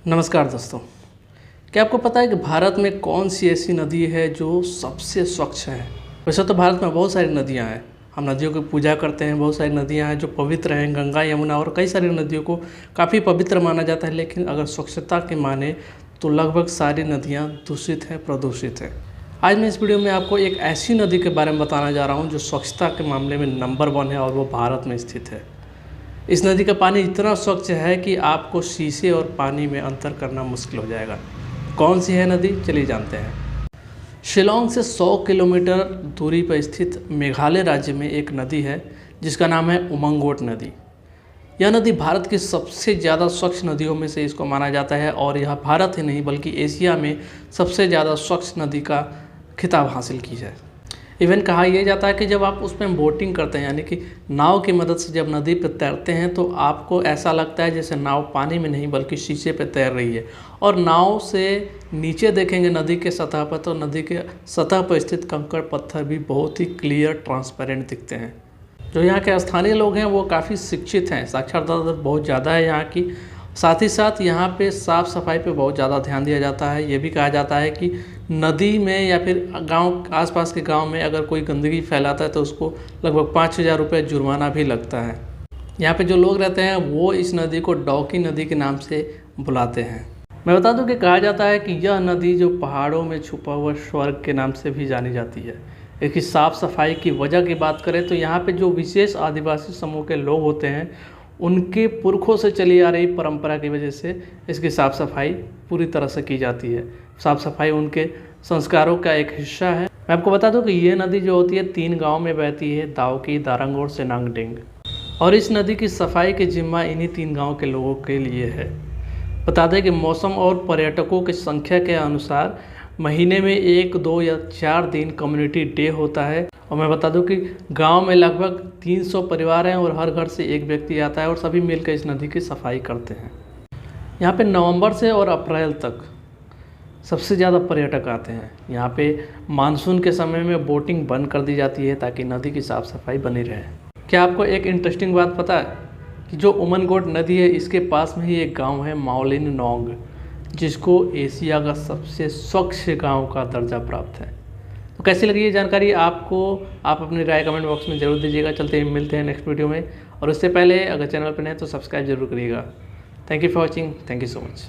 नमस्कार दोस्तों। क्या आपको पता है कि भारत में कौन सी ऐसी नदी है जो सबसे स्वच्छ है? वैसे तो भारत में बहुत सारी नदियां हैं, हम नदियों की पूजा करते हैं। बहुत सारी नदियां हैं जो पवित्र हैं, गंगा, यमुना और कई सारी नदियों को काफ़ी पवित्र माना जाता है। लेकिन अगर स्वच्छता के माने तो लगभग सारी नदियाँ दूषित हैं, प्रदूषित हैं। आज मैं इस वीडियो में आपको एक ऐसी नदी के बारे में बताना जा रहा हूँ जो स्वच्छता के मामले में नंबर 1 है और वो भारत में स्थित है। इस नदी का पानी इतना स्वच्छ है कि आपको शीशे और पानी में अंतर करना मुश्किल हो जाएगा। कौन सी है नदी, चलिए जानते हैं। शिलोंग से 100 किलोमीटर दूरी पर स्थित मेघालय राज्य में एक नदी है जिसका नाम है उमंगोट नदी। यह नदी भारत की सबसे ज़्यादा स्वच्छ नदियों में से इसको माना जाता है और यह भारत ही नहीं बल्कि एशिया में सबसे ज़्यादा स्वच्छ नदी का खिताब हासिल की है। इवन कहा यह जाता है कि जब आप उसमें बोटिंग करते हैं, यानी कि नाव की मदद से जब नदी पर तैरते हैं, तो आपको ऐसा लगता है जैसे नाव पानी में नहीं बल्कि शीशे पर तैर रही है। और नाव से नीचे देखेंगे नदी के सतह पर, तो नदी के सतह पर स्थित कंकड़ पत्थर भी बहुत ही क्लियर, ट्रांसपेरेंट दिखते हैं। जो यहाँ के स्थानीय लोग हैं वो काफ़ी शिक्षित हैं, साक्षरता दर बहुत ज़्यादा है यहाँ की। साथ ही साथ यहाँ पे साफ़ सफाई पे बहुत ज़्यादा ध्यान दिया जाता है। ये भी कहा जाता है कि नदी में या फिर गांव, आसपास के गांव में अगर कोई गंदगी फैलाता है तो उसको लगभग 5,000 रुपये जुर्माना भी लगता है। यहाँ पे जो लोग रहते हैं वो इस नदी को डॉकी नदी के नाम से बुलाते हैं। मैं बता दूं कि कहा जाता है कि यह नदी जो पहाड़ों में छुपा हुआ स्वर्ग के नाम से भी जानी जाती है। इसकी साफ़ सफाई की वजह की बात करें तो यहाँ पे जो विशेष आदिवासी समूह के लोग होते हैं उनके पुरखों से चली आ रही परंपरा की वजह से इसकी साफ़ सफाई पूरी तरह से की जाती है। साफ़ सफाई उनके संस्कारों का एक हिस्सा है। मैं आपको बता दूं कि ये नदी जो होती है 3 गांव में बहती है, दावकी, दारंग और सेनांगडिंग। और इस नदी की सफाई की जिम्मा इन्हीं 3 गाँव के लोगों के लिए है। बता दें कि मौसम और पर्यटकों की संख्या के अनुसार महीने में 1, 2 या 4 दिन कम्युनिटी डे होता है। और मैं बता दूं कि गांव में लगभग 300 परिवार हैं और हर घर से एक व्यक्ति आता है और सभी मिलकर इस नदी की सफाई करते हैं। यहाँ पे नवंबर से और अप्रैल तक सबसे ज़्यादा पर्यटक आते हैं। यहाँ पे मानसून के समय में बोटिंग बंद कर दी जाती है ताकि नदी की साफ़ सफाई बनी रहे। क्या आपको एक इंटरेस्टिंग बात पता है कि जो उमनगोट नदी है इसके पास में ही एक गाँव है माओलिन नोंग, जिसको एशिया का सबसे स्वच्छ गाँव का दर्जा प्राप्त है। तो कैसी लगी ये जानकारी आपको? आप अपनी राय कमेंट बॉक्स में ज़रूर दीजिएगा। चलते हैं, मिलते हैं नेक्स्ट वीडियो में। और उससे पहले अगर चैनल पर नए तो सब्सक्राइब जरूर करिएगा। Thank you for watching. Thank you so much.